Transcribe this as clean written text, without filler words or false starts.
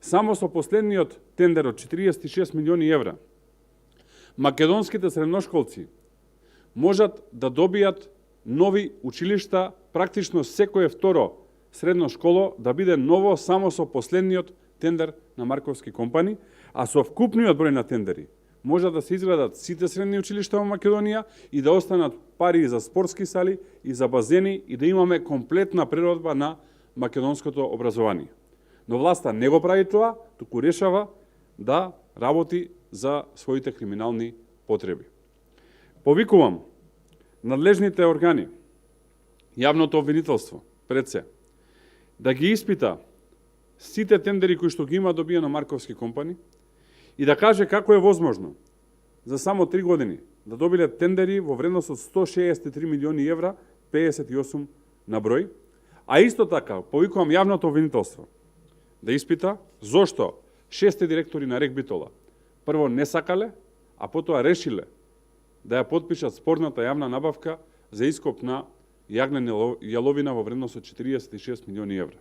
Само со последниот тендер од 46 милиони евра, македонските средношколци можат да добијат нови училишта, практично секое второ средно школо да биде ново само со последниот тендер на Марковски компани, а со вкупниот број на тендери може да се изградат сите средни училишта во Македонија и да останат пари за спортски сали и за базени и да имаме комплетна преродба на македонското образование. Но власта не го прави тоа, туку решава да работи за своите криминални потреби. Повикувам надлежните органи, јавното обвинителство, пред се, да ги испита сите тендери кои што ги има добиено Марковски компани и да каже како е возможно за само 3 години да добиле тендери во вредност од 163 милиони евра, 58 на број, а исто така повикувам јавното обвинителство да испита зошто 6 директори на РЕК Битола прво не сакале, а потоа решиле да ја потпишат спорната јавна набавка за ископ на јагнена јаловина во вредност од 46 милиони евра.